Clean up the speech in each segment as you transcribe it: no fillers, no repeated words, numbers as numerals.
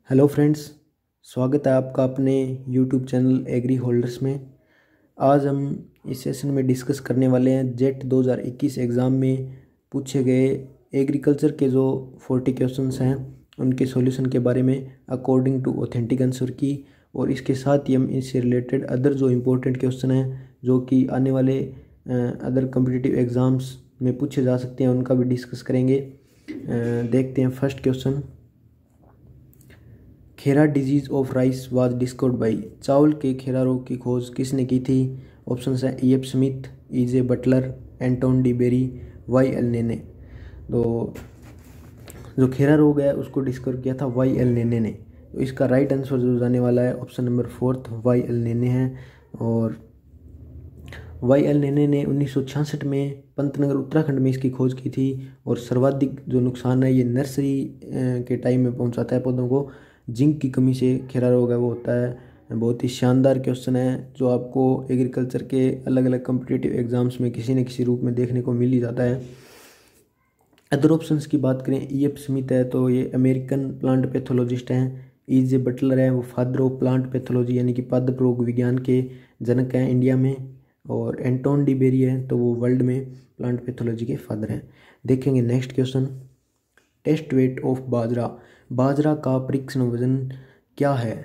Hello friends, स्वागत है आपका अपने यूट्यूब चैनल एग्री होल्डर्स में। आज हम इस सेशन में डिस्कस करने वाले हैं जेट 2021 एग्ज़ाम में पूछे गए एग्रीकल्चर के जो 40 क्वेश्चंस हैं उनके सॉल्यूशन के बारे में अकॉर्डिंग टू ऑथेंटिक आंसर की। और इसके साथ ही हम इससे रिलेटेड अदर जो इम्पोर्टेंट क्वेश्चन हैं जो कि आने वाले अदर कम्पिटिटिव एग्ज़ाम्स में पूछे जा सकते हैं उनका भी डिस्कस करेंगे। देखते हैं first question. Khera disease of rice was discovered by. चावल के खेरा रोग की खोज किसने की थी? ऑप्शन है E.F. Smith, E.J. Butler, Anton de Bary, Y.L. Nene. तो जो खेरा रोग है उसको डिस्कवर किया था Y.L. नेने ने। तो इसका राइट आंसर जो जाने वाला है ऑप्शन नंबर 4 Y.L. नेने है। और Y.L. नेने ने 1966 में पंतनगर उत्तराखंड में इसकी खोज की थी। और सर्वाधिक जो नुकसान है ये नर्सरी के टाइम में पहुंचाता है पौधों को। जिंक की कमी से खेरा रोग है वो होता है। बहुत ही शानदार क्वेश्चन है जो आपको एग्रीकल्चर के अलग अलग कम्पिटिटिव एग्जाम्स में किसी न किसी रूप में देखने को मिल ही जाता है। अदर ऑप्शंस की बात करें, E.F. स्मिथ है तो ये अमेरिकन प्लांट पैथोलॉजिस्ट हैं। E.J. बटलर है वो फादर ऑफ प्लांट पैथोलॉजी यानी कि पादप रोग विज्ञान के जनक हैं इंडिया में। और एंटोन डी बेरी है तो वो वर्ल्ड में प्लांट पैथोलॉजी के फादर हैं। देखेंगे next question. Test weight of bajra. बाजरा का परीक्षण वजन क्या है?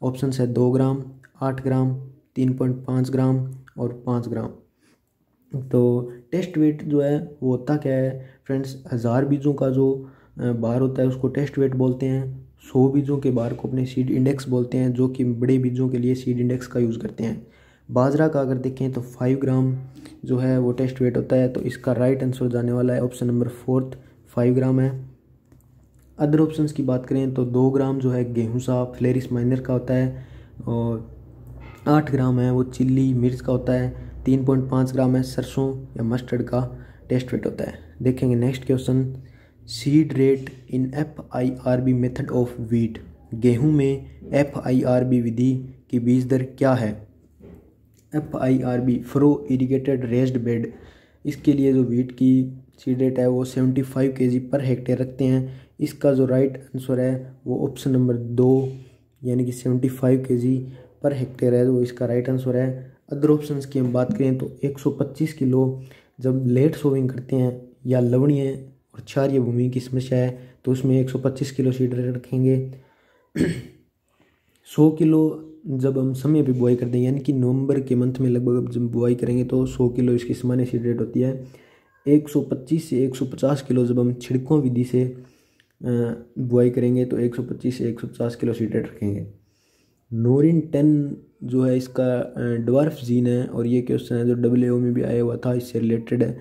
ऑप्शन है 2 ग्राम, 8 ग्राम, 3.5 ग्राम और 5 ग्राम। तो टेस्ट वेट जो है वो होता क्या है फ्रेंड्स? 1000 बीजों का जो भार होता है उसको टेस्ट वेट बोलते हैं। 100 बीजों के भार को अपने सीड इंडेक्स बोलते हैं, जो कि बड़े बीजों के लिए सीड इंडेक्स का यूज़ करते हैं। बाजरा का अगर देखें तो 5 ग्राम जो है वो टेस्ट वेट होता है। तो इसका राइट आंसर जाने वाला है ऑप्शन नंबर 4 5 ग्राम है। अदर ऑप्शंस की बात करें तो 2 ग्राम जो है गेहूं सा फ्लेरिस माइनर का होता है। और 8 ग्राम है वो चिल्ली मिर्च का होता है। 3.5 ग्राम है सरसों या मस्टर्ड का टेस्ट वेट होता है। देखेंगे next question. Seed rate in FIRB method of wheat. गेहूं में FIRB विधि की बीज दर क्या है? FIRB फ्रो इरिगेटेड रेस्ड बेड। इसके लिए जो वीट की सीड रेट है वो 75 kg पर हेक्टेयर रखते हैं। इसका जो राइट आंसर है वो ऑप्शन नंबर 2 यानी कि 75 kg पर हेक्टेयर है, वो इसका राइट आंसर है। अदर ऑप्शंस की हम बात करें तो 125 किलो जब लेट सोविंग करते हैं या लवणीय और क्षारीय भूमि की समस्या है तो उसमें 125 किलो सीड रेट रखेंगे। 100 किलो जब हम समय पे बुआई करते हैं यानी कि नवंबर के मंथ में लगभग जब बुआई करेंगे तो 100 किलो इसकी सामान्य सीड रेट होती है। 125 से 150 किलो जब हम छिड़कों विधि से बुआई करेंगे तो 125 से 150 किलो सीड रेट रखेंगे। नोरिन 10 जो है इसका ड्वार्फ जीन है और ये क्वेश्चन है जो WHO में भी आया हुआ था, इससे रिलेटेड है,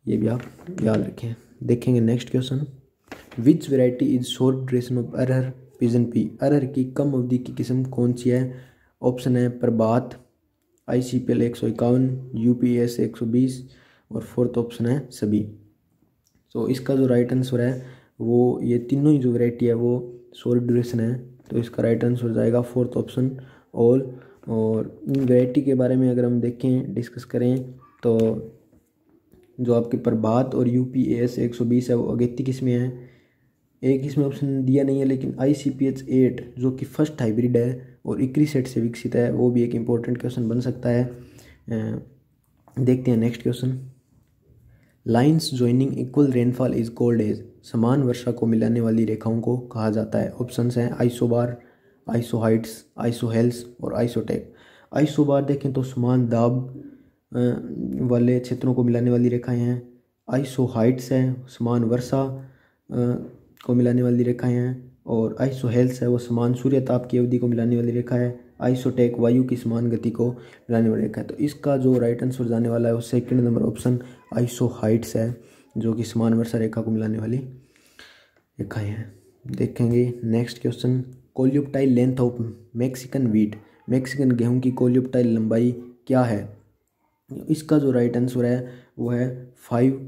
ये भी आप याद रखें। देखेंगे next question. Which variety is short duration of arhar pigeon pea. अरहर की कम अवधि की किस्म कौन सी है? ऑप्शन है प्रभात, ICPL 151, UPS 120 और फोर्थ ऑप्शन है सभी। तो इसका जो राइट आंसर है वो ये तीनों ही जो वैरायटी है वो शॉर्ट ड्यूरेशन है। तो इसका राइट आंसर जाएगा फोर्थ ऑप्शन ऑल। और इन वैरायटी के बारे में अगर हम देखें डिस्कस करें तो जो आपके प्रभात और UPS 120 है वो अगेती किस्में हैं। एक इसमें ऑप्शन दिया नहीं है लेकिन ICPH 8 जो कि फर्स्ट हाइब्रिड है और इक्री सेट से विकसित है, वो भी एक इम्पोर्टेंट क्वेश्चन बन सकता है। देखते हैं next question. Lines joining equal rainfall is called as. समान वर्षा को मिलाने वाली रेखाओं को कहा जाता है। ऑप्शंस हैं आइसोबार, आइसोहाइट्स, आइसोहेल्स और आइसोटेक। आइसोबार देखें तो समान दाब वाले क्षेत्रों को मिलाने वाली रेखाएं हैं। आइसोहाइट्स हैं समान वर्षा को मिलाने वाली रेखाएं हैं। और आइसोहेल्स है वो समान सूर्य ताप की अवधि को मिलाने वाली रेखा है। आइसोटेक वायु की समान गति को मिलाने वाली रेखा है। तो इसका जो राइट आंसर जाने वाला है वो सेकंड नंबर ऑप्शन आइसोहाइट्स है, जो कि समान वर्षा रेखा को मिलाने वाली रेखाएं हैं। देखेंगे next question. Coleoptile length of Mexican wheat. Mexican गेहूं की कोल्यूप्टाइल लंबाई क्या है? इसका जो राइट आंसर है वो है 5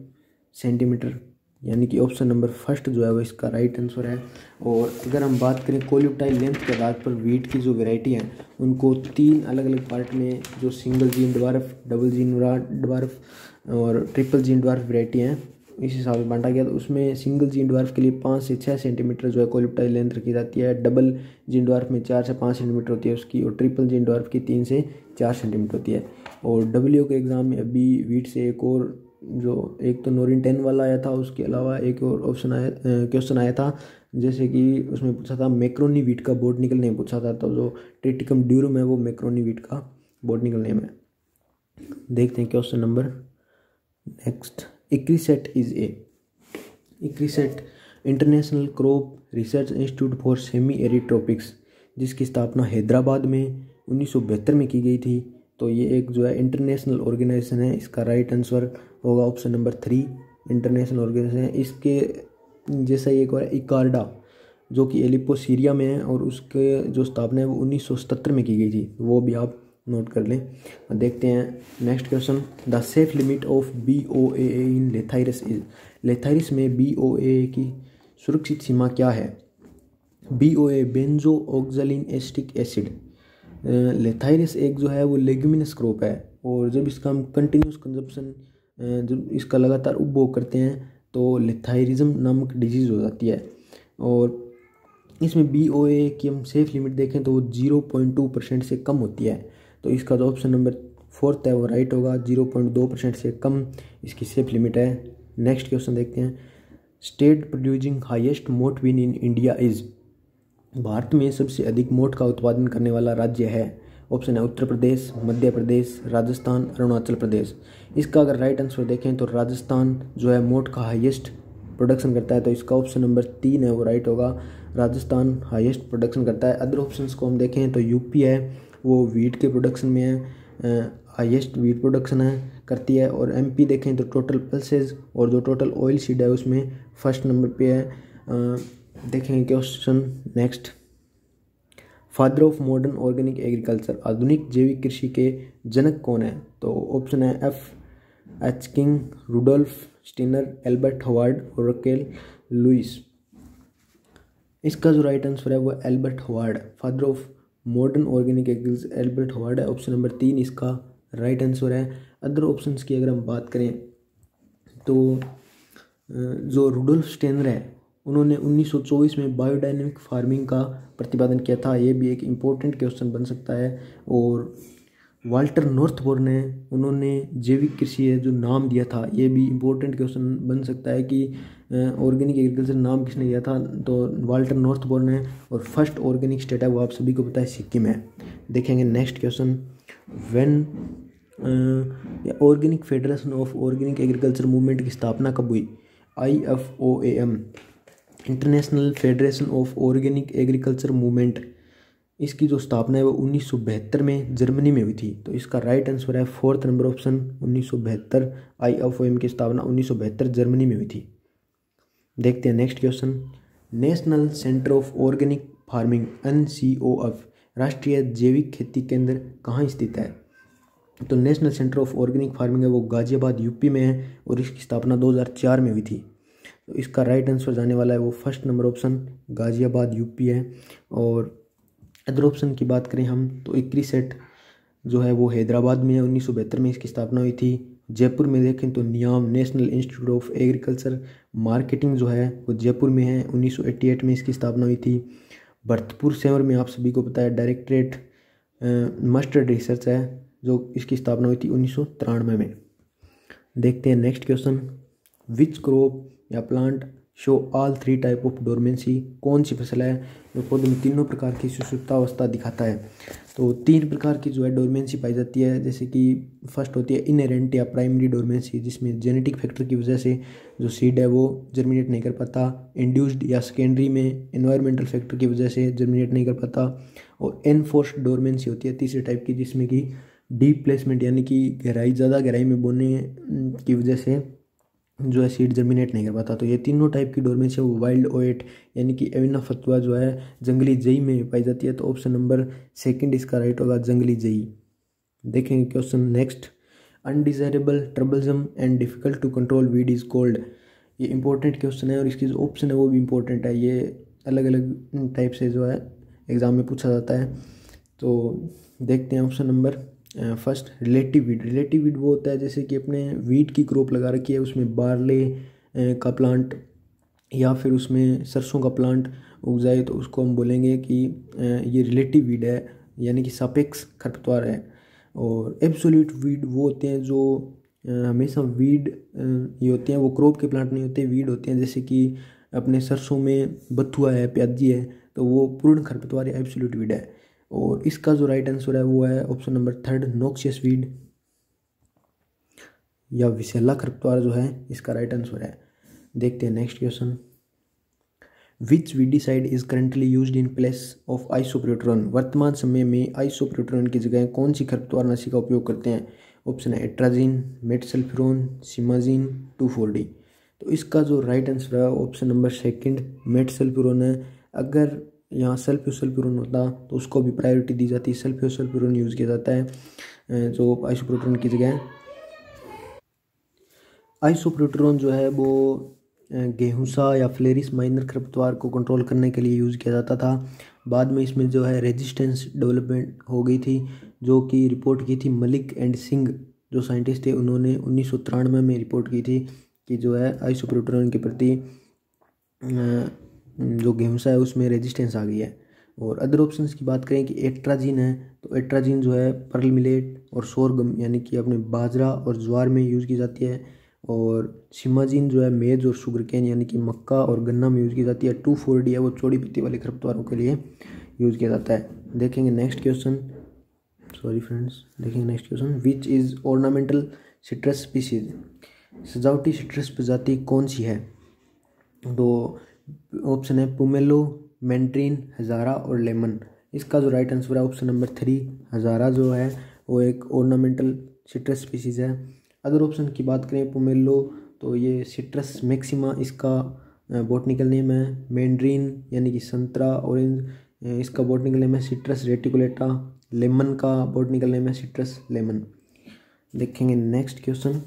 सेंटीमीटर, यानी कि ऑप्शन नंबर फर्स्ट जो है वो इसका राइट आंसर है। और अगर हम बात करें कोल्यूप्टाइल लेंथ के आधार पर वीट की जो वैरायटी हैं उनको 3 अलग अलग पार्ट में, जो single gene dwarf, double gene dwarf और ट्रिपल जीन ड्वार्फ वैरायटी हैं, इस हिसाब से बांटा गया। तो उसमें सिंगल जीन ड्वार्फ के लिए 5 से 6 सेंटीमीटर जो है कोलिप्टाइल लेंथ रखी जाती है, डबल जीन ड्वार्फ में 4 से 5 सेंटीमीटर होती है उसकी, और ट्रिपल जीन ड्वार्फ की 3 से 4 सेंटीमीटर होती है। और डब्ल्यू के एग्ज़ाम में अभी वीट से एक और जो एक तो नोरिन 10 वाला आया था, उसके अलावा एक और क्वेश्चन आया था, जैसे कि उसमें पूछा था मैक्रोनी वीट का बॉटनिकल नेम पूछा था। तो जो ट्रिटिकम ड्यूरम है वो मैक्रोनी वीट का बॉटनिकल नेम है। देखते हैं question number next. ICRISAT is ICRISAT international crop research institute for semi arid tropics, जिसकी स्थापना हैदराबाद में 1972 में की गई थी। तो ये एक जो है इंटरनेशनल ऑर्गेनाइजेशन है। इसका राइट आंसर होगा ऑप्शन नंबर 3, इंटरनेशनल ऑर्गेनाइजेशन है। इसके जैसा एक और इकार्डा जो कि एलिपो सीरिया में है, और उसके जो स्थापना है वो 1977 में की गई थी, वो भी आप नोट कर लें। देखते हैं next question. The safe limit of BOAA in lathyrus is, lathyrus में BOAA की सुरक्षित सीमा क्या है? BOA benzo oxaline acetic acid. Lathyrus एक जो है वो लेग्यूमिनस क्रॉप है, और जब इसका हम कंटिन्यूस कंजप्शन जब इसका लगातार उपभोग करते हैं तो लेथाइरिज्म नामक डिजीज़ हो जाती है। और इसमें BOA की हम सेफ लिमिट देखें तो वो 0.2% से कम होती है। तो इसका जो ऑप्शन नंबर 4 है वो राइट होगा, 0.2% से कम इसकी सेफ लिमिट है। नेक्स्ट क्वेश्चन देखते हैं। स्टेट प्रोड्यूसिंग हाईएस्ट मोट win in India is, Bharat में सबसे अधिक मोट का उत्पादन करने वाला राज्य है। ऑप्शन है उत्तर प्रदेश, मध्य प्रदेश, राजस्थान, अरुणाचल प्रदेश। इसका अगर राइट आंसर देखें तो राजस्थान जो है मोट का हाईएस्ट प्रोडक्शन करता है। तो इसका ऑप्शन नंबर 3 है वो राइट होगा, राजस्थान हाईएस्ट प्रोडक्शन करता है। अदर ऑप्शंस को हम देखें तो यूपी है वो वीट के प्रोडक्शन में है, हाईएस्ट वीट प्रोडक्शन है करती है। और MP देखें तो टोटल पल्सेज और जो टोटल ऑयल सीड है उसमें फर्स्ट नंबर पे है। देखेंगे question next. Father of modern organic agriculture, आधुनिक जैविक कृषि के जनक कौन है? तो ऑप्शन है FH King, Rudolf Steiner, Albert Howard और रकेल लुइस। इसका जो राइट आंसर है वो Albert Howard, father of modern organic agriculture Albert Howard है। ऑप्शन नंबर 3 इसका राइट आंसर है। अदर ऑप्शंस की अगर हम बात करें तो जो रुडोल्फ स्टेनर है उन्होंने 1924 में बायोडायनेमिक फार्मिंग का प्रतिपादन किया था, ये भी एक इम्पोर्टेंट क्वेश्चन बन सकता है। और वाल्टर नॉर्थबोर्न है, उन्होंने जैविक कृषि है जो नाम दिया था, ये भी इम्पोर्टेंट क्वेश्चन बन सकता है कि ऑर्गेनिक एग्रीकल्चर नाम किसने दिया था? तो वाल्टर नॉर्थबोर्न है। और फर्स्ट ऑर्गेनिक स्टेट है वो आप सभी को पता है सिक्किम है। देखेंगे next question. When organic federation of organic agriculture movement की स्थापना कब हुई? IFOAM, international federation of organic agriculture movement, इसकी जो स्थापना है वो 1972 में जर्मनी में हुई थी। तो इसका राइट आंसर है 4th नंबर ऑप्शन 1972। IFOAM की स्थापना 1972 जर्मनी में हुई थी। देखते हैं next question. National centre of organic farming NCOF, राष्ट्रीय जैविक खेती केंद्र कहाँ स्थित है? तो national centre of organic farming है वो गाजियाबाद UP में है, और इसकी स्थापना 2004 में हुई थी। तो इसका राइट आंसर जाने वाला है वो first number option Ghaziabad UP है। और अदर ऑप्शन की बात करें हम तो इक्रिसेट जो है वो हैदराबाद में है, 1972 में इसकी स्थापना हुई थी। जयपुर में देखें तो NIAM national institute of agriculture marketing जो है वो जयपुर में है, 1988 में इसकी स्थापना हुई थी। भरतपुर सेवर में आप सभी को पता है डायरेक्टरेट मस्टर्ड रिसर्च है, जो इसकी स्थापना हुई थी 1993 में। देखते हैं नेक्स्ट क्वेश्चन। विच क्रॉप या plant show all 3 type of dormancy, कौन सी फसल है जो पौधे में तीनों प्रकार की सुषुप्तावस्था दिखाता है? तो 3 प्रकार की जो है डोरमेंसी पाई जाती है, जैसे कि फर्स्ट होती है इनहेरेंट या प्राइमरी डोरमेंसी, जिसमें जेनेटिक फैक्टर की वजह से जो सीड है वो जर्मिनेट नहीं कर पाता। इंड्यूस्ड या सेकेंडरी में एनवायरमेंटल फैक्टर की वजह से जर्मिनेट नहीं कर पाता। और एनफोर्स्ड डोरमेंसी होती है तीसरे टाइप की, जिसमें कि डीप प्लेसमेंट यानी कि ज़्यादा गहराई में बोने की वजह से जो है सीड जर्मिनेट नहीं कर पाता। तो ये तीनों टाइप की डोरमेंसी वो वाइल्ड ओएट यानी कि एविना फतवा जो है जंगली जई में पाई जाती है। तो ऑप्शन नंबर 2 इसका राइट होगा, जंगली जई। देखेंगे question next. Undesirable, troublesome and difficult to control weed is called, ये इंपॉर्टेंट क्वेश्चन है और इसकी जो ऑप्शन है वो भी इंपॉर्टेंट है। ये अलग अलग टाइप से जो है एग्ज़ाम में पूछा जाता है। तो देखते हैं option number first relative weed. Relative weed वो होता है जैसे कि अपने वीट की क्रॉप लगा रखी है, उसमें बार्ले का प्लांट या फिर उसमें सरसों का प्लांट उग जाए तो उसको हम बोलेंगे कि ये रिलेटिव वीड है, यानी कि सापेक्ष खरपतवार है। और एब्सोल्यूट वीड वो होते हैं जो हमेशा वीड ये होते हैं, वो क्रॉप के प्लांट नहीं होते, वीड होते हैं। जैसे कि अपने सरसों में बथुआ है, प्याजी है, तो वो पूर्ण खरपतवार या एब्सोल्यूट वीड है। और इसका जो राइट आंसर है वो है ऑप्शन नंबर 3 नोक्सियस वीड या विषैला खरपतवार जो है इसका राइट आंसर है। देखते हैं next question. Which weedicide is currently used in place of isoproturon. वर्तमान समय में आइसोप्रोटेरोन की जगह कौन सी खरपतवारनाशी का उपयोग करते हैं? ऑप्शन है एट्राजिन, मेटसल्फ्यूरोन, सिमाजिन, 2,4-D। तो इसका जो राइट आंसर है ऑप्शन नंबर 2 मेटसल्फ्यूरोन है। अगर यहाँ सल्फ्यूसल्फ्यूरोन होता तो उसको भी प्रायोरिटी दी जाती, सल्फ्यूसल्फ्यूरोन यूज़ किया जाता है जो आइसोप्रोटेरोन की जगह। आइसोप्रोटेरोन जो है वो गेहूंसा या फ्लेरिस माइनर खरपतवार को कंट्रोल करने के लिए यूज़ किया जाता था। बाद में इसमें जो है रेजिस्टेंस डेवलपमेंट हो गई थी, जो कि रिपोर्ट की थी मलिक एंड सिंह जो साइंटिस्ट थे, उन्होंने 1993 में रिपोर्ट की थी कि जो है आइसोप्रोटेरोन के प्रति जो गेहूंसा है उसमें रेजिस्टेंस आ गई है। और अदर ऑप्शंस की बात करें कि एट्राजिन है, तो एट्राजिन जो है पर्ल मिलेट और सोरगम यानी कि अपने बाजरा और ज्वार में यूज़ की जाती है। और सिमाजिन जो है मेज और शुगर केन यानी कि मक्का और गन्ना में यूज़ की जाती है। 2,4-D है वो चौड़ी पत्ती वाले खरपतवारों के लिए यूज़ किया जाता है। देखेंगे नेक्स्ट क्वेश्चन। सॉरी फ्रेंड्स, देखेंगे next question. Which is ornamental citrus species. सजावटी सिट्रस प्रजाति कौन सी है? तो ऑप्शन है पुमेलो, मैंड्रीन, हजारा और लेमन। इसका जो राइट आंसर है ऑप्शन नंबर 3 हजारा जो है वो एक ऑर्नामेंटल सिट्रस स्पीसीज है। अदर ऑप्शन की बात करें पुमेलो तो ये सिट्रस मैक्सिमा इसका बॉटनिकल नेम है। मैंड्रीन यानी कि संतरा ऑरेंज इसका बॉटनिकल नेम है सिट्रस रेटिकुलेटा। लेमन का बॉटनिकल नेम है सिट्रस लेमन। देखेंगे next question.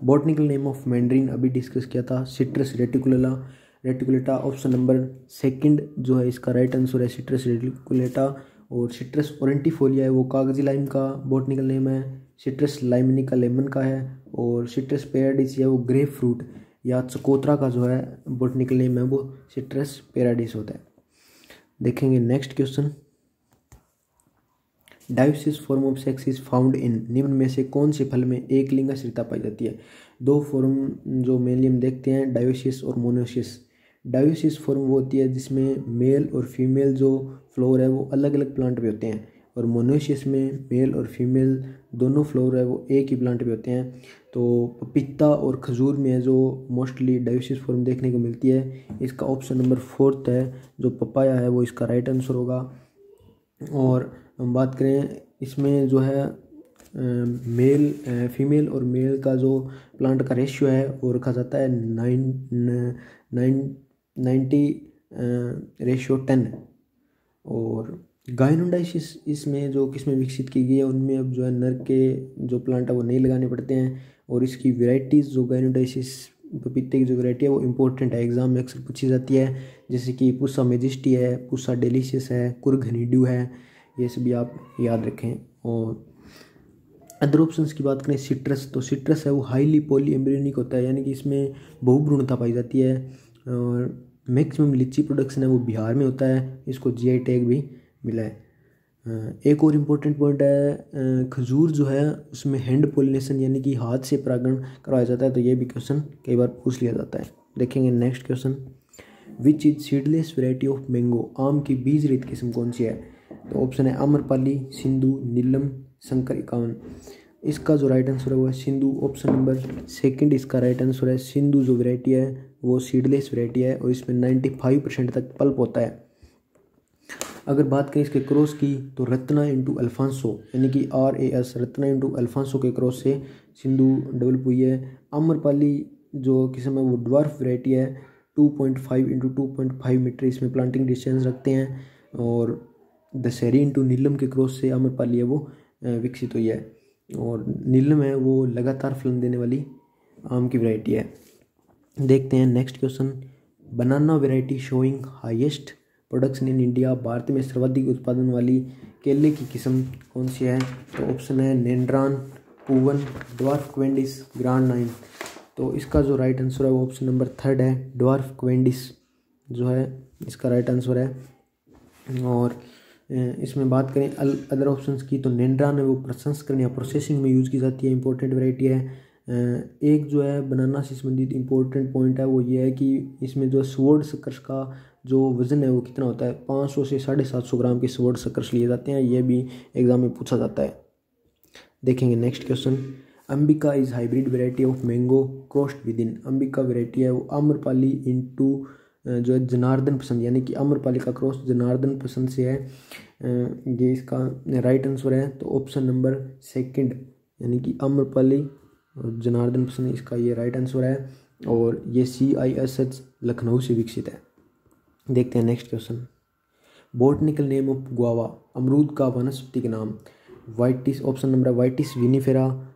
Botanical name of Mandarin अभी डिस्कस किया था, सिट्रस रेटिकुलेटा। ऑप्शन नंबर 2 जो है इसका राइट आंसर है सिट्रस रेटिकुलेटा। और सिट्रस ओरेंटिफोलिया है वो कागजी लाइम का बॉटनिकल नेम है। सिट्रस लाइमनिका लेमन का है। और सिट्रस पेराडिस है वो ग्रेप फ्रूट या चकोतरा का जो है बॉटनिकल नेम है वो सिट्रस पेराडिस होता है। देखेंगे next question. डायोसिस form of sex is found in. निम्न में से कौन से फल में एक लिंगाश्रिता पाई जाती है? 2 फॉर्म जो मेनली हम देखते हैं डायोसिस और मोनोसिस। डायोसिस फॉर्म वो होती है जिसमें मेल और फीमेल जो फ्लोर है वो अलग अलग प्लांट पे होते हैं। और मोनोसिस में मेल और फीमेल दोनों फ्लोर है वो एक ही प्लांट पे होते हैं। तो पपीता और खजूर में जो मोस्टली डायोसिस फॉर्म देखने को मिलती है, इसका ऑप्शन नंबर 4 है जो पपाया है वो इसका राइट आंसर होगा। और हम बात करें इसमें जो है फीमेल और मेल का जो प्लांट का रेशियो है वो रखा जाता है 90:10। और गायनोडाइसिस इसमें जो किस्में विकसित की गई है उनमें अब जो है नर के जो प्लांट है वो नहीं लगाने पड़ते हैं। और इसकी वेराइटीज़ जो गायनोडाइसिस पपीते की जो वैरायटी है वो इंपॉर्टेंट है, एग्जाम में अक्सर पूछी जाती है। जैसे कि पुस्सा मेजेस्टी है, पुस्सा डेलिशियस है, कुर्ग हनीड्यू है, ये सभी आप याद रखें। और अदर ऑप्शंस की बात करें सिट्रस, तो सिट्रस है वो हाईली पॉली एम्ब्रियोनिक होता है यानी कि इसमें बहुभ्रूणता पाई जाती है। और मैक्सिमम लीची प्रोडक्शन है वो बिहार में होता है, इसको जीआई टैग भी मिला है। एक और इम्पोर्टेंट पॉइंट है खजूर जो है उसमें हैंड पोलिनेशन यानी कि हाथ से परागण करवाया जाता है, तो ये भी क्वेश्चन कई बार पूछ लिया जाता है। देखेंगे next question. Which is seedless variety of mango. आम की बीज रहित किस्म कौन सी है? तो ऑप्शन है आम्रपाली, सिंधु, नीलम, शंकर 51। इसका जो राइट आंसर है वो है सिंधु। ऑप्शन नंबर 2 इसका राइट आंसर है। सिंधु जो वेराइटी है वो सीडलेस वेराइटी है और इसमें 95% तक पल्प होता है। अगर बात करें इसके क्रॉस की तो रत्ना इंटू अल्फांसो यानी कि RAS रत्ना इंटू अल्फांसो के क्रॉस से सिंधु डेवलप हुई है। आम्रपाली जो किस्म है वो ड्वार्फ वेराइटी है। 2.5 इंटू 2.5 मीटर इसमें प्लांटिंग डिस्टेंस रखते हैं। और दशहरी इंटू नीलम के क्रॉस से आम्रपाली है वो विकसित हुई है। और नीलम है वो लगातार फलन देने वाली आम की वैरायटी है। देखते हैं next question. Banana variety showing highest production in India. Bharat में सर्वाधिक उत्पादन वाली केले की किस्म कौन सी है? तो ऑप्शन है नेंड्रान, पूवन, ड्वार्फ क्वेंडिस, ग्रांड 9। तो इसका जो राइट आंसर है वो ऑप्शन नंबर 3 है, ड्वार्फ क्वेंडिस जो है इसका राइट आंसर है। और इसमें बात करें अदर ऑप्शंस की, तो नेंड्रान है वो प्रसंस्करण या प्रोसेसिंग में यूज़ की जाती है, इंपॉर्टेंट वैरायटी है। एक जो है बनाना से संबंधित इंपॉर्टेंट पॉइंट है वो ये है कि इसमें जो स्वॉर्ड शकर्स का जो वज़न है वो कितना होता है, 500 से 750 ग्राम के स्वॉर्ड शकर्स लिए जाते हैं, ये भी एग्जाम में पूछा जाता है। देखेंगे next question, Ambika is hybrid variety of mango crossed with in. Ambika variety है वो आम्रपाली इंटू जो है जनार्दन पसंद, यानी कि आम्रपाली का क्रॉस जनार्दन पसंद से है, ये इसका राइट आंसर है। तो ऑप्शन नंबर 2 यानी कि आम्रपाली और जनार्दन पसंद इसका ये राइट आंसर है, और ये CISH लखनऊ से विकसित है। देखते हैं next question, botanical name of guava, अमरूद का वनस्पति के नाम। वाइटिस, ऑप्शन नंबर वाइटिस विनिफेरा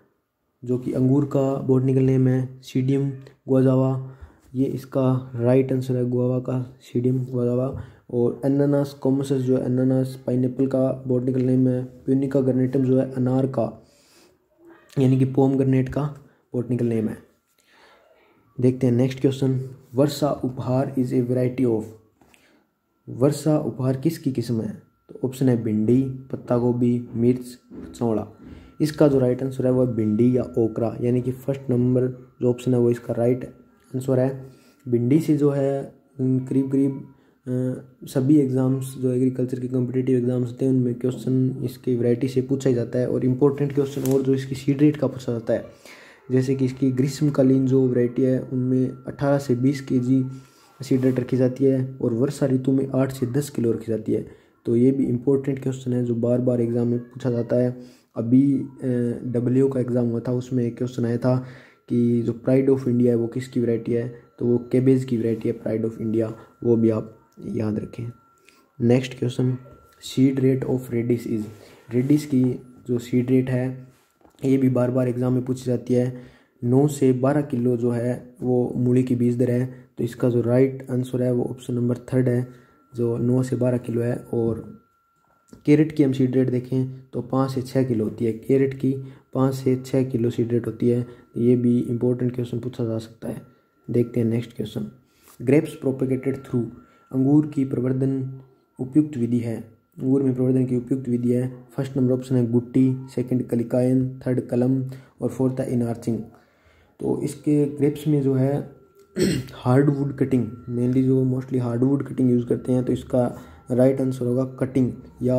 जो कि अंगूर का बोटनिकल नेम है, सीडियम गुआजावा ये इसका राइट आंसर है, गुआवा का सीडियम गुआजावा। और एनानास कॉमसस जो है एनानास पाइनएप्पल का बोटनिकल नेम है, प्यूनिका गर्नेटम जो है अनार का यानी कि पोमग्रेनेट का बोटनिकल नेम है। देखते हैं नेक्स्ट क्वेश्चन, वर्षा उपहार इज ए वैरायटी ऑफ। वर्षा उपहार किसकी किस्म है, तो ऑप्शन है भिंडी, पत्ता गोभी, मिर्च, चौड़ा। इसका जो राइट आंसर है वो भिंडी या ओकरा, यानी कि फर्स्ट नंबर जो ऑप्शन है वो इसका राइट आंसर है। भिंडी से जो है करीब करीब सभी एग्ज़ाम्स जो एग्रीकल्चर के कॉम्पिटिटिव एग्ज़ाम्स होते हैं उनमें क्वेश्चन इसकी वैरायटी से पूछा ही जाता है, और इम्पोर्टेंट क्वेश्चन और जो इसकी सीड रेट का पूछा जाता है, जैसे कि इसकी ग्रीष्मकालीन जो वैरायटी है उनमें 18 से 20 kg सीड रेट रखी जाती है, और वर्षा ऋतु में 8 से 10 किलो रखी जाती है। तो ये भी इम्पोर्टेंट क्वेश्चन है जो बार बार एग्ज़ाम में पूछा जाता है। अभी WO का एग्ज़ाम हुआ था, उसमें एक क्वेश्चन आया था कि जो प्राइड ऑफ इंडिया है वो किसकी वैरायटी है, तो वो केबेज की वैरायटी है प्राइड ऑफ इंडिया, वो भी आप याद रखें। Next question, seed rate of radish is. Radish की जो सीड रेट है ये भी बार बार एग्जाम में पूछी जाती है। 9 से 12 किलो जो है वो मूली की बीज दर है, तो इसका जो राइट आंसर है वो ऑप्शन नंबर 3 है, जो 9 से 12 किलो है। और कैरेट की हम सीड रेट देखें तो 5 से 6 किलो होती है, कैरेट की 5 से 6 किलो सीड रेट होती है। ये भी इंपॉर्टेंट क्वेश्चन पूछा जा सकता है। देखते हैं next question, grapes propagated through. अंगूर की प्रवर्धन उपयुक्त विधि है, अंगूर में प्रवर्धन की उपयुक्त विधि है। फर्स्ट नंबर ऑप्शन है गुट्टी, सेकंड कलिकायन, थर्ड कलम और फोर्थ है इनार्चिंग। तो इसके ग्रेप्स में जो है हार्डवुड कटिंग, मेनली जो मोस्टली हार्डवुड कटिंग यूज़ करते हैं, तो इसका राइट आंसर होगा कटिंग, या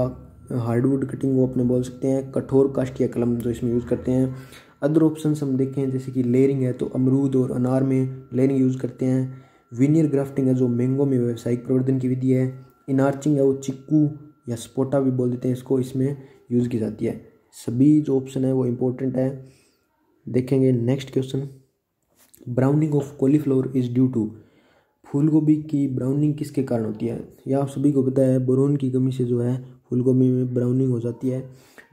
हार्डवुड कटिंग वो अपने बोल सकते हैं, कठोर काष्ठ या कलम जो इसमें यूज़ करते हैं। अदर ऑप्शंस हम देखें जैसे कि लेयरिंग है, तो अमरूद और अनार में लेयरिंग यूज़ करते हैं। विनियर ग्राफ्टिंग है जो मैंगो में व्यावसायिक प्रवर्धन की विधि है। इनार्चिंग है वो चिक्कू या स्पोटा भी बोल देते हैं इसको, इसमें यूज़ की जाती है। सभी जो ऑप्शन है वो इम्पोर्टेंट है। देखेंगे next question, browning of cauliflower is due to. फूलगोभी की ब्राउनिंग किसके कारण होती है, यह आप सभी को पता है, बोरोन की कमी से जो है फूलगोभी में ब्राउनिंग हो जाती है।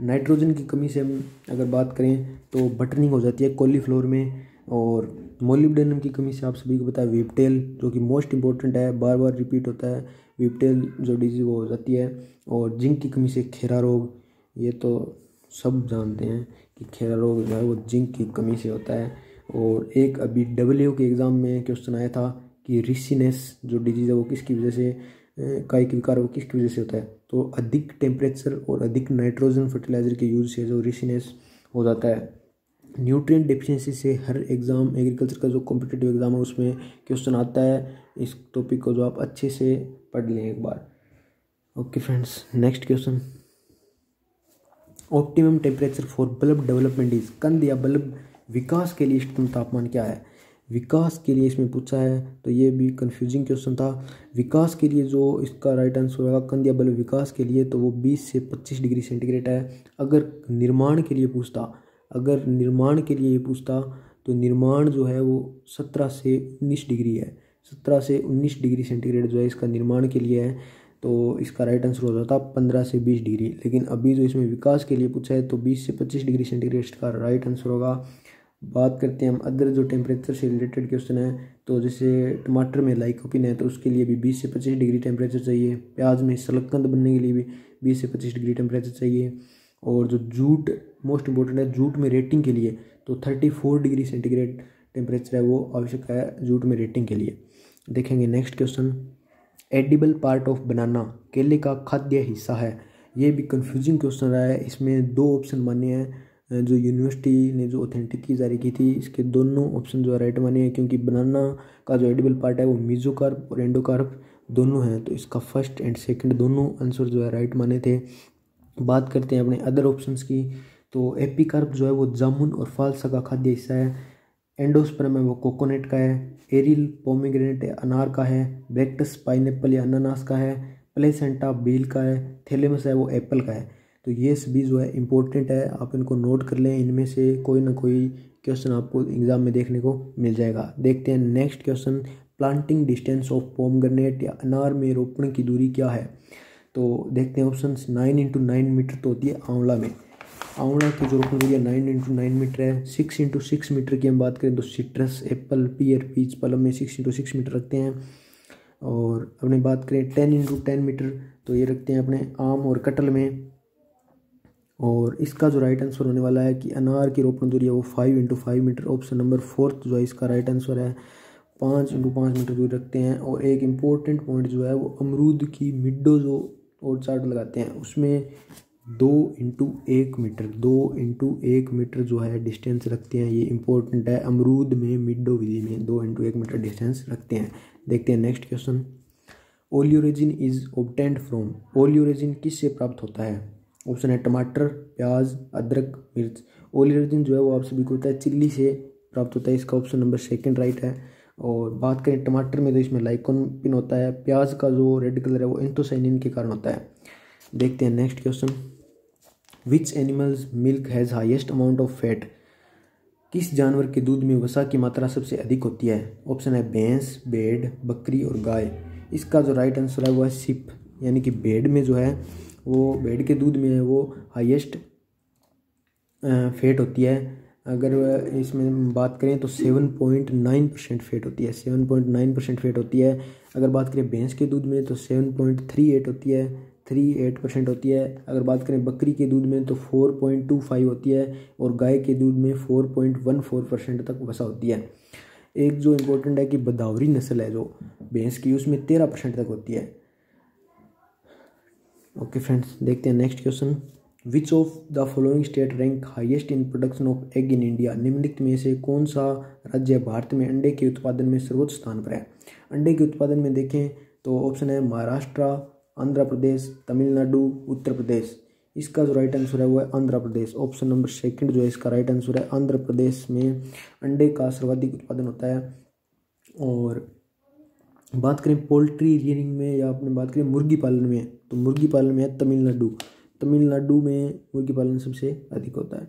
नाइट्रोजन की कमी से हम अगर बात करें तो बटनिंग हो जाती है कॉलीफ्लावर में। और मोलिब्डेनम की कमी से आप सभी को पता है विपटेल, जो कि मोस्ट इंपॉर्टेंट है, बार बार रिपीट होता है, विपटेल जो डिजीज वो हो जाती है। और जिंक की कमी से खेरा रोग, ये तो सब जानते हैं कि खेरा रोग जो है वो जिंक की कमी से होता है। और एक अभी WO के एग्ज़ाम में क्वेश्चन आया था कि रिसीनेस जो डिजीज़ है वो किसकी वजह से, कायिक विकार वो किसकी वजह से होता है, तो अधिक टेम्परेचर और अधिक नाइट्रोजन फर्टिलाइजर के यूज से जो रिसीनेस हो जाता है। न्यूट्रिएंट डेफिशिएंसी से हर एग्ज़ाम एग्रीकल्चर का जो कॉम्पिटिटिव एग्ज़ाम है उसमें क्वेश्चन आता है। इस टॉपिक को जो आप अच्छे से पढ़ लें एक बार। Okay friends, next question, optimum temperature for bulb development is. कंद या बल्ब विकास के लिए इष्टतम तापमान क्या है, विकास के लिए इसमें पूछा है, तो ये भी कंफ्यूजिंग क्वेश्चन था। विकास के लिए जो इसका राइट आंसर होगा कंद या बल्ब विकास के लिए, तो वो 20 से 25 डिग्री सेंटीग्रेड है। अगर निर्माण के लिए पूछता, अगर निर्माण के लिए पूछता तो निर्माण जो है वो 17 से 19 डिग्री है, 17 से 19 डिग्री सेंटीग्रेड जो है इसका निर्माण के लिए है। तो इसका राइट आंसर हो जाता 15 से 20 डिग्री। लेकिन अभी जो इसमें विकास के लिए पूछा है तो 20 से 25 डिग्री सेंटीग्रेड इसका राइट आंसर होगा। बात करते हैं हम अदर जो टेम्परेचर से रिलेटेड क्वेश्चन है, तो जैसे टमाटर में लाइकोपिन है तो उसके लिए भी 20 से 25 डिग्री टेम्परेचर चाहिए। प्याज में शलकंद बनने के लिए भी 20 से 25 डिग्री टेम्परेचर चाहिए। और जो जूट मोस्ट इंपॉर्टेंट है, जूट में रेटिंग के लिए तो 34 डिग्री सेंटीग्रेड टेम्परेचर है वो आवश्यक है जूट में रेटिंग के लिए। देखेंगे next question, edible part of बनाना केले का खाद्य हिस्सा है। ये भी कंफ्यूजिंग क्वेश्चन रहा है, इसमें दो ऑप्शन माने हैं जो यूनिवर्सिटी ने जो ऑथेंटिक जारी की थी, इसके दोनों ऑप्शन जो है राइट माने हैं, क्योंकि बनाना का जो एडिबल पार्ट है वो मीजोकार्प और एंडोकार्प दोनों हैं, तो इसका फर्स्ट एंड सेकंड दोनों आंसर जो है राइट माने थे। बात करते हैं अपने अदर ऑप्शंस की, तो एपिकार्प जो है वो जामुन और फालसा का खाद्य हिस्सा है, एंडोस्पर्म है वो कोकोनट का है, एरिल पोमीग्रेनेट अनार का है, ब्रेक्टस पाइनएप्पल या अनानास का है, प्लेसेंटा बेल का है, थैलेमस है वो एप्पल का है। तो ये सभी जो है इंपॉर्टेंट है, आप इनको नोट कर लें, इनमें से कोई ना कोई क्वेश्चन आपको एग्जाम में देखने को मिल जाएगा। देखते हैं next question, planting distance of pomegranate या अनार में रोपण की दूरी क्या है। तो देखते हैं ऑप्शन, 9 × 9 मीटर तो होती है आंवला में, आंवला की जो रोपण दूरी है 9 × 9 मीटर है। 6 × 6 मीटर की हम बात करें तो सिट्रस, एप्पल, पियर, पीच, प्लम में 6 × 6 मीटर रखते हैं। और अपने बात करें 10 × 10 मीटर तो ये रखते हैं अपने आम और कटहल में। और इसका जो राइट आंसर होने वाला है कि अनार की रोपण दूरी है वो 5 × 5 मीटर। ऑप्शन नंबर 4 जो है इसका राइट आंसर है, 5 × 5 मीटर दूरी रखते हैं। और एक इम्पोर्टेंट पॉइंट जो है वो अमरूद की मिड्डो जो और चार्ट लगाते हैं उसमें 2 × 1 मीटर, 2 × 1 मीटर जो है डिस्टेंस रखते हैं, ये इंपॉर्टेंट है। अमरूद में मिड्डो विधि में 2 × 1 मीटर डिस्टेंस रखते हैं। देखते हैं next question, oleoresin is obtained from, oleoresin किससे प्राप्त होता है। ऑप्शन है टमाटर, प्याज, अदरक, मिर्च। ओलियोरेजिन जो है वो आप सभी को होता है चिल्ली से प्राप्त होता है, इसका ऑप्शन नंबर 2 राइट है। और बात करें टमाटर में तो इसमें लाइकोपिन होता है, प्याज का जो रेड कलर है वो एंथोसाइनिन के कारण होता है। देखते हैं next question, which animals milk has highest amount of fat, किस जानवर के दूध में वसा की मात्रा सबसे अधिक होती है। ऑप्शन है भैंस, भेड़, बकरी और गाय। इसका जो राइट आंसर है वो है सिप, यानी कि भेड़ में जो है वो भेड़ के दूध में है वो हाईएस्ट फैट होती है। अगर इसमें बात करें तो 7.9% फैट होती है, 7.9% फैट होती है। अगर बात करें भैंस के दूध में तो 7.38 होती है, 38% होती है। अगर बात करें बकरी के दूध में तो 4.25 होती है और गाय के दूध में 4.14% तक वसा होती है। एक जो इम्पोर्टेंट है कि बदावरी नस्ल है जो भैंस की उसमें 13% तक होती है। ओके फ्रेंड्स, देखते हैं next question, which of the following state rank highest in production of egg in India, निम्नलिखित में से कौन सा राज्य भारत में अंडे के उत्पादन में सर्वोच्च स्थान पर है। अंडे के उत्पादन में देखें तो ऑप्शन है महाराष्ट्र, आंध्र प्रदेश, तमिलनाडु, उत्तर प्रदेश। इसका जो राइट आंसर है वो है आंध्र प्रदेश। ऑप्शन नंबर 2 जो है इसका राइट आंसर है, आंध्र प्रदेश में अंडे का सर्वाधिक उत्पादन होता है। और बात करें पोल्ट्री रियरिंग में या अपने बात करें मुर्गी पालन में तो मुर्गी पालन में है तमिलनाडु, तमिलनाडु में मुर्गी पालन सबसे अधिक होता है।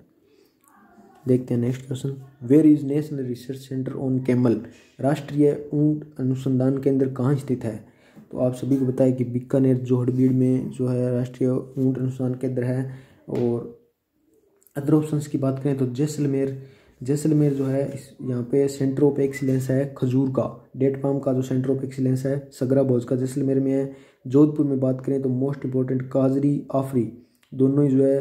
देखते हैं next question, where is national research centre on camel, राष्ट्रीय ऊंट अनुसंधान केंद्र कहाँ स्थित है। तो आप सभी को बताया कि बीकानेर जोहड़बीड़ में जो है राष्ट्रीय ऊंट अनुसंधान केंद्र है। और अदर ऑप्शंस की बात करें तो जैसलमेर, जैसलमेर जो है यहाँ पे सेंटर ऑफ एक्सीलेंस है खजूर का, डेट पाम का जो सेंटर ऑफ एक्सीलेंस है सगरा भोज का जैसलमेर में है। जोधपुर में बात करें तो मोस्ट इंपॉर्टेंट काजरी, आफरी, दोनों ही जो है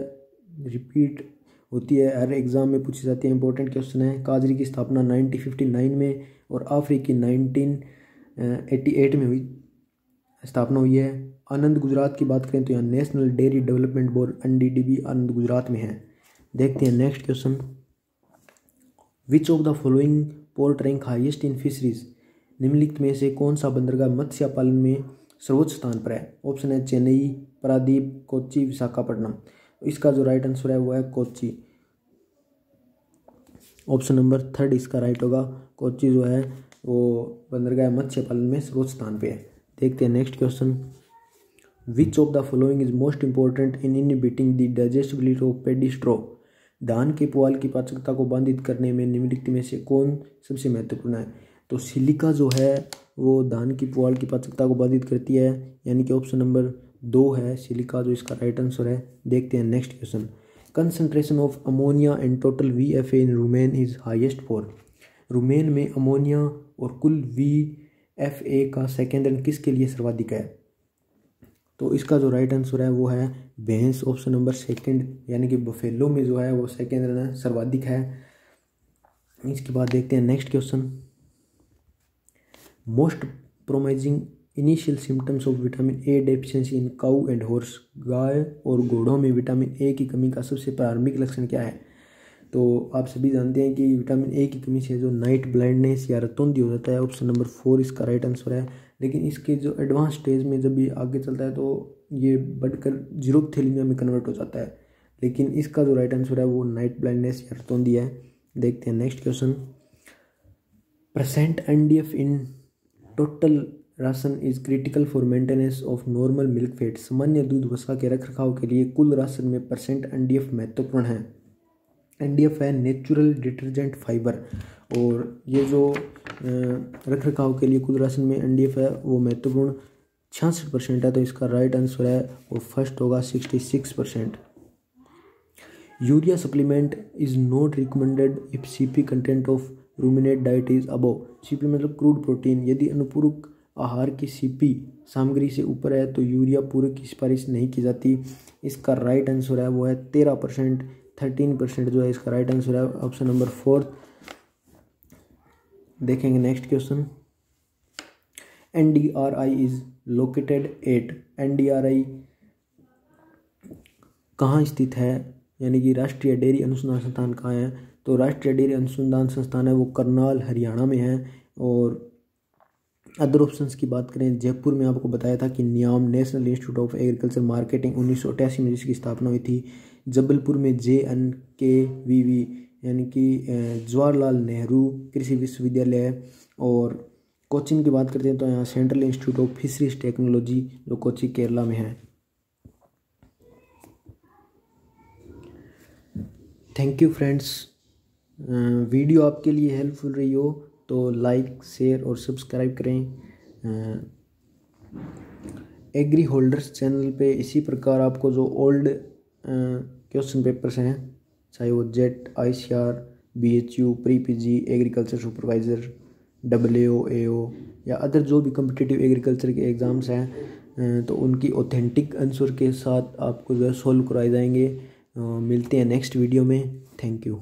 रिपीट होती है, हर एग्जाम में पूछी जाती है, इंपॉर्टेंट क्वेश्चन है। काजरी की स्थापना 1959 में और आफरी की 1988 में हुई स्थापना हुई है। आनंद गुजरात की बात करें तो यहाँ national dairy development board NDDB आनंद गुजरात में है। देखते हैं next question, which of the following port rank highest in fisheries, निम्नलिखित में से कौन सा बंदरगाह मत्स्य पालन में सर्वोच्च स्थान पर है। ऑप्शन है चेन्नई, पारादीप, कोच्चि, विशाखापट्टनम। इसका जो राइट आंसर है वो है कोच्चि। ऑप्शन नंबर 3 इसका राइट होगा, कोच्चि जो है वो बंदरगाह मत्स्य पालन में सर्वोच्च स्थान पे है। देखते हैं next question, which of the following is most important in inhibiting the digestibility of paddy straw, धान के पुआल की पाचकता को बाधित करने में निम्नलिखित में से कौन सबसे महत्वपूर्ण है। तो सिलिका जो है वो धान की पुआल की पाचकता को बाधित करती है, यानी कि ऑप्शन नंबर 2 है सिलिका जो इसका राइट आंसर है। देखते हैं next question, concentration of ammonia and total VFA in rumen is highest for, rumen में अमोनिया और कुल VFA का सेकेंडन किसके लिए सर्वाधिक है। तो इसका जो राइट आंसर है वो है भैंस, ऑप्शन नंबर 2 यानी कि बफेलो में जो है वो सेकेंड सर्वाधिक है। इसके बाद देखते हैं next question. Most promising initial symptoms of vitamin A deficiency in cow and horse. गाय और घोड़ों में विटामिन ए की कमी का सबसे प्रारंभिक लक्षण क्या है? तो आप सभी जानते हैं कि विटामिन ए की कमी से जो नाइट ब्लाइंडनेस या रतौंधी हो जाता है। ऑप्शन नंबर 4 इसका राइट आंसर है। लेकिन इसके जो एडवांस स्टेज में जब ये आगे चलता है तो ये बढ़कर जीरोपथेलिमिया में कन्वर्ट हो जाता है। लेकिन इसका जो राइट आंसर है वो नाइट ब्लाइंडनेस या रतौंधी है। देखते हैं next question. Percent NDF in total ration is critical for maintenance of normal milk fat. सामान्य दूध वसा के रखरखाव के लिए कुल राशन में परसेंट एनडीएफ महत्वपूर्ण है। एनडीएफ है नेचुरल डिटर्जेंट फाइबर, और ये जो रखरखाव के लिए कुल राशन में एनडीएफ है वो महत्वपूर्ण 66% है। तो इसका राइट आंसर है वो फर्स्ट होगा 66%। Urea supplement is not recommended if CP content of ruminate diet is above. CP मतलब क्रूड प्रोटीन। यदि अनुपूरक आहार की सीपी सामग्री से ऊपर है तो यूरिया पूरक की सिफारिश नहीं की जाती। इसका राइट आंसर है वो है 13%। 13% जो है इसका राइट आंसर है। ऑप्शन नंबर 4 देखेंगे next question. NDRI is located at. NDRI कहाँ स्थित है, यानी कि राष्ट्रीय डेयरी अनुसंधान संस्थान कहाँ है? तो राष्ट्रीय डेयरी अनुसंधान संस्थान है वो करनाल हरियाणा में है। और अदर ऑप्शंस की बात करें, जयपुर में आपको बताया था कि NIAM national institute of agriculture marketing 1988 में जिसकी स्थापना हुई थी। जबलपुर में JNKVV यानी कि जवाहरलाल नेहरू कृषि विश्वविद्यालय है। और कोचिन की बात करते हैं तो यहाँ central institute of fisheries technology जो कोची केरला में है। Thank you friends. वीडियो आपके लिए हेल्पफुल रही हो तो लाइक शेयर और सब्सक्राइब करें। एग्री होल्डर्स चैनल पे इसी प्रकार आपको जो ओल्ड क्वेश्चन पेपर्स हैं, चाहे वो jet, ICR, BHU, pre PG, agriculture supervisor, WO, AO या अदर जो भी कम्पिटिटिव एग्रीकल्चर के एग्ज़ाम्स हैं तो उनकी ऑथेंटिक आंसर के साथ आपको जो है सॉल्व करवाए जाएंगे। मिलते हैं नेक्स्ट वीडियो में। Thank you.